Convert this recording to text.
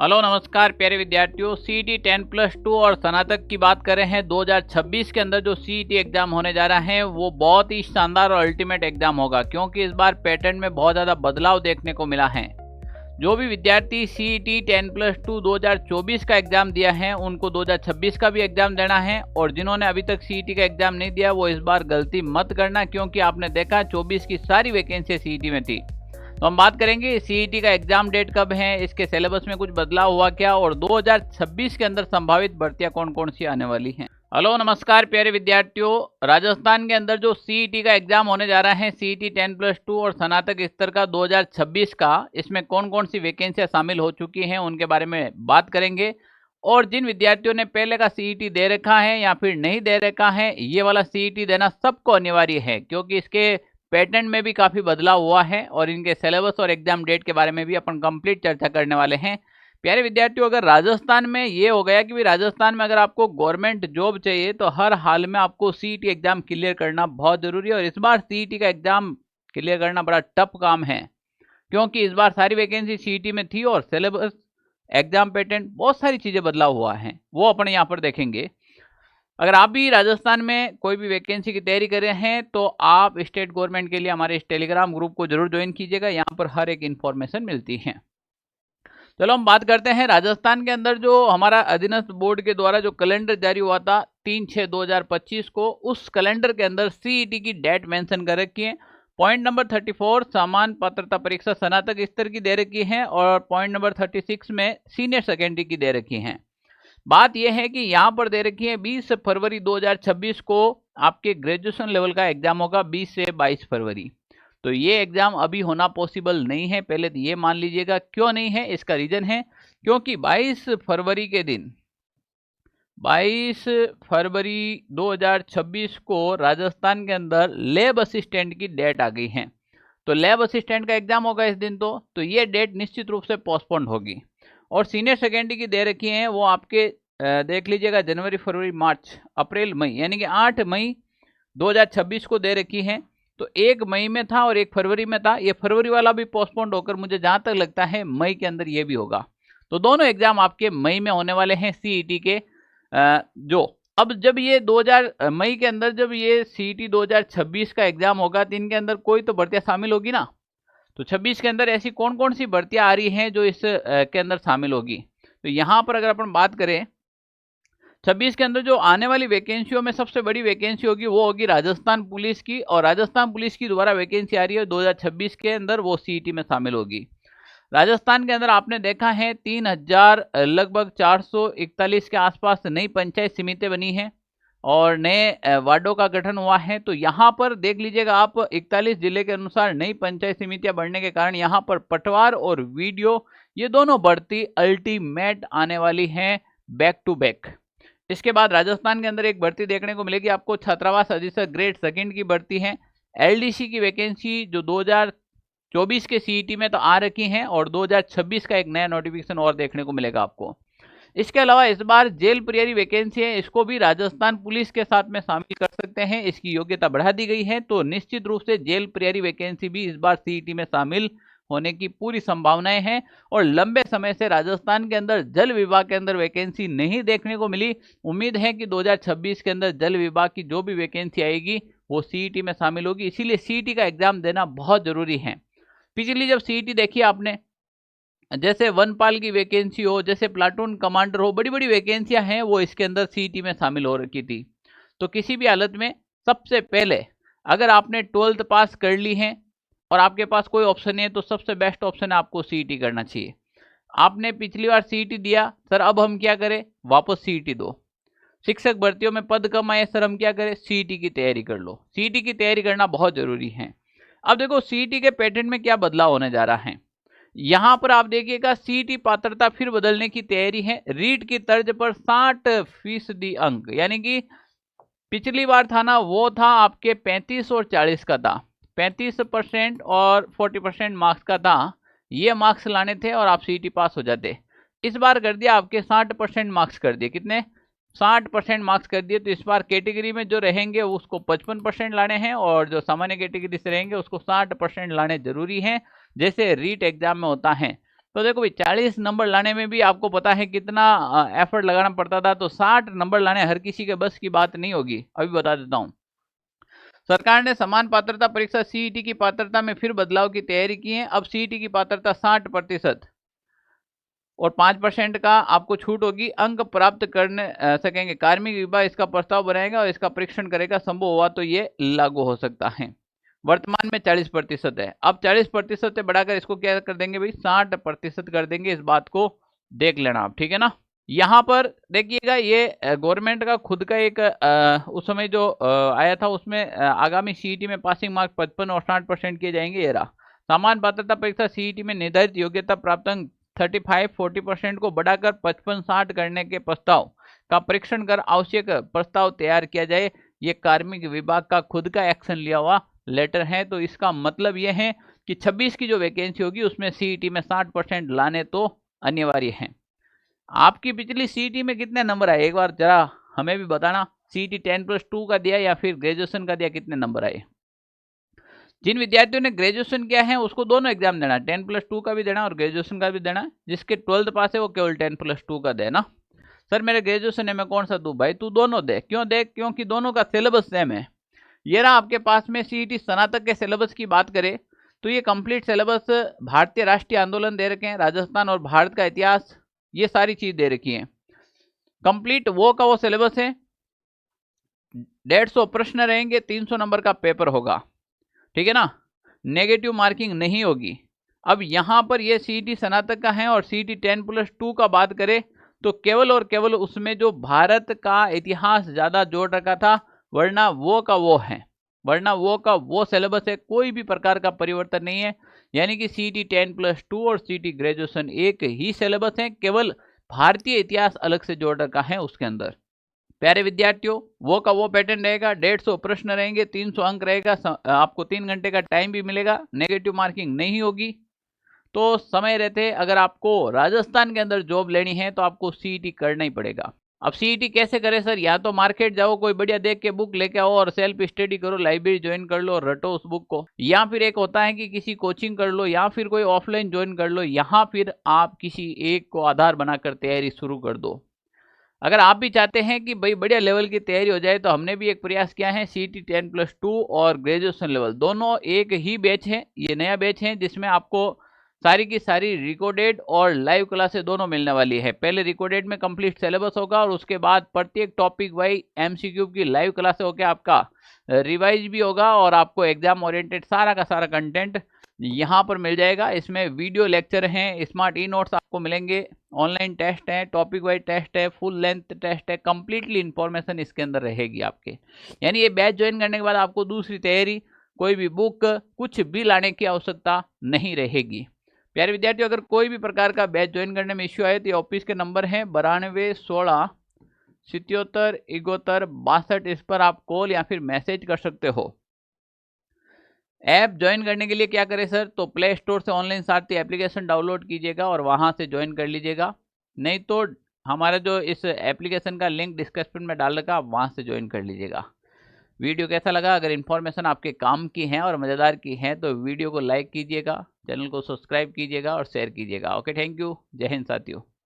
Hello नमस्कार प्यारे विद्यार्थियों। सीईटी 10+2 और स्नातक की बात कर रहे हैं। 2026 के अंदर जो सीईटी एग्जाम होने जा रहा है वो बहुत ही शानदार और अल्टीमेट एग्जाम होगा, क्योंकि इस बार पैटर्न में बहुत ज़्यादा बदलाव देखने को मिला है। जो भी विद्यार्थी सीईटी 10+2 2024 का एग्जाम दिया है उनको 2026 का भी एग्जाम देना है, और जिन्होंने अभी तक सीईटी का एग्जाम नहीं दिया वो इस बार गलती मत करना, क्योंकि आपने देखा 24 की सारी वैकेंसी सीईटी में थी। तो हम बात करेंगे सीईटी का एग्जाम डेट कब है, इसके सिलेबस में कुछ बदलाव हुआ क्या, और 2026 के अंदर संभावित भर्तियां कौन कौन सी आने वाली हैं। हेलो नमस्कार प्यारे विद्यार्थियों। राजस्थान के अंदर जो सीईटी का एग्जाम होने जा रहा है, सीईटी 10+2 और स्नातक स्तर का 2026 का, इसमें कौन कौन सी वैकेंसियां शामिल हो चुकी हैं उनके बारे में बात करेंगे। और जिन विद्यार्थियों ने पहले का सीईटी दे रखा है या फिर नहीं दे रखा है, ये वाला सीईटी देना सबको अनिवार्य है, क्योंकि इसके पैटर्न में भी काफ़ी बदलाव हुआ है और इनके सिलेबस और एग्जाम डेट के बारे में भी अपन कंप्लीट चर्चा करने वाले हैं। प्यारे विद्यार्थियों, अगर राजस्थान में ये हो गया कि भाई राजस्थान में अगर आपको गवर्नमेंट जॉब चाहिए तो हर हाल में आपको सीईटी एग्जाम क्लियर करना बहुत ज़रूरी है। और इस बार सीईटी का एग्जाम क्लियर करना बड़ा टफ काम है, क्योंकि इस बार सारी वैकेंसी सीईटी में थी और सिलेबस, एग्जाम पैटर्न, बहुत सारी चीज़ें बदलाव हुआ है, वो अपन यहाँ पर देखेंगे। अगर आप भी राजस्थान में कोई भी वैकेंसी की तैयारी कर रहे हैं तो आप स्टेट गवर्नमेंट के लिए हमारे इस टेलीग्राम ग्रुप को जरूर ज्वाइन कीजिएगा, यहाँ पर हर एक इन्फॉर्मेशन मिलती है। चलो हम बात करते हैं राजस्थान के अंदर जो हमारा अधीनस्थ बोर्ड के द्वारा जो कैलेंडर जारी हुआ था 3/6/2025 को, उस कैलेंडर के अंदर सीईटी की डेट मेंशन कर रखी है। पॉइंट नंबर 34 समान पात्रता परीक्षा स्नातक स्तर की दे रखी है, और पॉइंट नंबर 36 में सीनियर सेकेंडरी की दे रखी है। बात यह है कि यहाँ पर दे रखी है 20 फरवरी 2026 को आपके ग्रेजुएशन लेवल का एग्जाम होगा, 20 से 22 फरवरी। तो ये एग्जाम अभी होना पॉसिबल नहीं है, पहले तो ये मान लीजिएगा। क्यों नहीं है, इसका रीजन है क्योंकि 22 फरवरी के दिन, 22 फरवरी 2026 को राजस्थान के अंदर लैब असिस्टेंट की डेट आ गई है। तो लैब असिस्टेंट का एग्जाम होगा इस दिन, तो ये डेट निश्चित रूप से पोस्टपोन्ड होगी। और सीनियर सेकेंडरी की दे रखी है वो आपके देख लीजिएगा जनवरी, फरवरी, मार्च, अप्रैल, मई, यानी कि 8 मई 2026 को दे रखी है। तो 1 मई में था और 1 फरवरी में था। ये फरवरी वाला भी पोस्टपोन्ड होकर मुझे जहाँ तक लगता है मई के अंदर ये भी होगा। तो दोनों एग्जाम आपके मई में होने वाले हैं सीईटी के। जो अब जब ये 2000 मई के अंदर जब ये सीईटी 2026 का एग्जाम होगा तो इनके अंदर कोई तो भर्तियां शामिल होगी ना। तो 26 के अंदर ऐसी कौन कौन सी भर्तियां आ रही हैं जो इस के अंदर शामिल होगी। तो यहाँ पर अगर अपन बात करें 26 के अंदर जो आने वाली वैकेंसियों में सबसे बड़ी वैकेंसी होगी वो होगी राजस्थान पुलिस की, और राजस्थान पुलिस की दोबारा वैकेंसी आ रही है 2026 के अंदर, वो सीईटी में शामिल होगी। राजस्थान के अंदर आपने देखा है 3000 लगभग 441 के आसपास नई पंचायत समितियां बनी हैं और नए वार्डों का गठन हुआ है। तो यहाँ पर देख लीजिएगा आप 41 जिले के अनुसार नई पंचायत समितियां बढ़ने के कारण यहाँ पर पटवार और वीडियो, ये दोनों बढ़ती अल्टीमेट आने वाली हैं बैक टू बैक। इसके बाद राजस्थान के अंदर एक भर्ती देखने को मिलेगी आपको, छात्रावास अधीक्षक ग्रेड सेकंड की भर्ती है। एलडीसी की वैकेंसी जो 2024 के सीईटी में तो आ रखी हैं, और 2026 का एक नया नोटिफिकेशन और देखने को मिलेगा आपको। इसके अलावा इस बार जेल प्रहरी वैकेंसी है, इसको भी राजस्थान पुलिस के साथ में शामिल कर सकते हैं, इसकी योग्यता बढ़ा दी गई है। तो निश्चित रूप से जेल प्रहरी वैकेंसी भी इस बार सीईटी में शामिल होने की पूरी संभावनाएं हैं। और लंबे समय से राजस्थान के अंदर जल विभाग के अंदर वैकेंसी नहीं देखने को मिली। उम्मीद है कि 2026 के अंदर जल विभाग की जो भी वैकेंसी आएगी वो सीईटी में शामिल होगी, इसीलिए सीईटी का एग्जाम देना बहुत जरूरी है। पिछली जब सीईटी देखी आपने, जैसे वनपाल की वैकेंसी हो, जैसे प्लाटून कमांडर हो, बड़ी बड़ी वैकेंसियां हैं वो इसके अंदर सीईटी में शामिल हो रखी थी। तो किसी भी हालत में सबसे पहले अगर आपने 12th पास कर ली है और आपके पास कोई ऑप्शन नहीं है तो सबसे बेस्ट ऑप्शन है आपको सीईटी करना चाहिए। आपने पिछली बार सीईटी दिया, सर अब हम क्या करें, वापस सीईटी दो। शिक्षक भर्तियों में पद कम आए, सर हम क्या करें, सीईटी की तैयारी कर लो। सीईटी की तैयारी करना बहुत जरूरी है। अब देखो सीईटी के पैटर्न में क्या बदलाव होने जा रहा है। यहाँ पर आप देखिएगा सीईटी पात्रता फिर बदलने की तैयारी है। रीट की तर्ज पर 60% अंक, यानी कि पिछली बार था ना वो था आपके 35 और 40 का था, 35% और 40% मार्क्स का था। ये मार्क्स लाने थे और आप सीईटी पास हो जाते। इस बार कर दिया आपके 60% मार्क्स कर दिए। कितने, 60% मार्क्स कर दिए। तो इस बार कैटेगरी में जो रहेंगे उसको 55% लाने हैं, और जो सामान्य कैटेगरी से रहेंगे उसको 60% लाने जरूरी हैं, जैसे रीट एग्जाम में होता है। तो देखो भाई 40 नंबर लाने में भी आपको पता है कितना एफर्ट लगाना पड़ता था, तो 60 नंबर लाने हर किसी के बस की बात नहीं होगी। अभी बता देता हूँ। सरकार ने समान पात्रता परीक्षा सीईटी की पात्रता में फिर बदलाव की तैयारी की है। अब सीईटी की पात्रता 60% और 5% का आपको छूट होगी। अंक प्राप्त करने सकेंगे। कार्मिक विभाग इसका प्रस्ताव बनाएगा और इसका परीक्षण करेगा। संभव हुआ तो ये लागू हो सकता है। वर्तमान में 40% है, अब 40% से बढ़ाकर इसको क्या कर देंगे भाई, 60% कर देंगे। इस बात को देख लेना आप, ठीक है ना। यहाँ पर देखिएगा, ये गवर्नमेंट का खुद का एक उस समय जो आया था, उसमें आगामी सीईटी में पासिंग मार्क 55 और 60% किए जाएंगे। ये रहा। सामान्य पात्रता परीक्षा सीईटी में निर्धारित योग्यता प्राप्त अंक 35-40% को बढ़ाकर 55-60 करने के प्रस्ताव का परीक्षण कर आवश्यक प्रस्ताव तैयार किया जाए। ये कार्मिक विभाग का खुद का एक्शन लिया हुआ लेटर है। तो इसका मतलब यह है कि 26 की जो वैकेंसी होगी उसमें सीईटी में 60% लाने तो अनिवार्य है। आपकी पिछली सीईटी में कितने नंबर आए, एक बार जरा हमें भी बताना। सीईटी 10+2 का दिया या फिर ग्रेजुएशन का दिया, कितने नंबर आए। जिन विद्यार्थियों ने ग्रेजुएशन किया है उसको दोनों एग्जाम देना, 10+2 का भी देना और ग्रेजुएशन का भी देना। जिसके 12th पास है वो केवल 10+2 का देना। सर मेरे ग्रेजुएशन है, मैं कौन सा दूं? भाई तू दोनों दे। क्यों दे? क्योंकि दोनों का सिलेबस सेम है। ये रहा आपके पास में सीईटी स्नातक के सिलेबस की बात करें तो ये कंप्लीट सिलेबस भारतीय राष्ट्रीय आंदोलन दे रखे हैं, राजस्थान और भारत का इतिहास, ये सारी चीज दे रखी है। कंप्लीट वो का वो सिलेबस है। 150 प्रश्न रहेंगे, 300 नंबर का पेपर होगा, ठीक है ना। नेगेटिव मार्किंग नहीं होगी। अब यहां पर ये सीईटी स्नातक का है और सीईटी 10+2 का बात करें तो केवल और केवल उसमें जो भारत का इतिहास ज्यादा जोड़ रखा था, वरना वो का वो है, वरना वो का वो सिलेबस है। कोई भी प्रकार का परिवर्तन नहीं है। यानी कि सीईटी 10+2 और सीईटी ग्रेजुएशन एक ही सिलेबस है, केवल भारतीय इतिहास अलग से जोड़ रखा है उसके अंदर। प्यारे विद्यार्थियों, वो का वो पैटर्न रहेगा। 150 प्रश्न रहेंगे, 300 अंक रहेगा। आपको 3 घंटे का टाइम भी मिलेगा। नेगेटिव मार्किंग नहीं होगी। तो समय रहते अगर आपको राजस्थान के अंदर जॉब लेनी है तो आपको सीईटी करना ही पड़ेगा। अब सीईटी कैसे करें सर? या तो मार्केट जाओ, कोई बढ़िया देख के बुक लेके आओ और सेल्फ स्टडी करो, लाइब्रेरी ज्वाइन कर लो और रटो उस बुक को। या फिर एक होता है कि किसी कोचिंग कर लो या फिर कोई ऑफलाइन ज्वाइन कर लो। यहाँ फिर आप किसी एक को आधार बनाकर तैयारी शुरू कर दो। अगर आप भी चाहते हैं कि भाई बढ़िया लेवल की तैयारी हो जाए तो हमने भी एक प्रयास किया है। सीईटी 10+2 और ग्रेजुएशन लेवल दोनों एक ही बैच है। ये नया बैच है जिसमें आपको सारी की सारी रिकॉर्डेड और लाइव क्लासेस दोनों मिलने वाली है। पहले रिकॉर्डेड में कंप्लीट सिलेबस होगा और उसके बाद प्रत्येक टॉपिक वाइज एमसीक्यू की लाइव क्लासेस होकर आपका रिवाइज भी होगा और आपको एग्जाम ओरिएंटेड सारा का सारा कंटेंट यहाँ पर मिल जाएगा। इसमें वीडियो लेक्चर हैं, स्मार्ट ई नोट्स आपको मिलेंगे, ऑनलाइन टेस्ट है, टॉपिक वाइज टेस्ट है, फुल लेंथ टेस्ट है, कंप्लीटली इंफॉर्मेशन इसके अंदर रहेगी आपके। यानी ये बैच ज्वाइन करने के बाद आपको दूसरी तैयारी, कोई भी बुक, कुछ भी लाने की आवश्यकता नहीं रहेगी। प्यारे विद्यार्थियों, अगर कोई भी प्रकार का बैच ज्वाइन करने में इश्यू आए तो ये ऑफिस के नंबर हैं 92 16 77 71 62। इस पर आप कॉल या फिर मैसेज कर सकते हो। ऐप ज्वाइन करने के लिए क्या करें सर? तो प्ले स्टोर से ऑनलाइन सारथी एप्लीकेशन डाउनलोड कीजिएगा और वहां से ज्वाइन कर लीजिएगा। नहीं तो हमारा जो इस एप्लीकेशन का लिंक डिस्क्रिप्शन में डाल रखा, आप वहां से ज्वाइन कर लीजिएगा। वीडियो कैसा लगा? अगर इन्फॉर्मेशन आपके काम की है और मज़ेदार की है तो वीडियो को लाइक कीजिएगा, चैनल को सब्सक्राइब कीजिएगा और शेयर कीजिएगा। Okay, thank you. जय हिंद साथियों।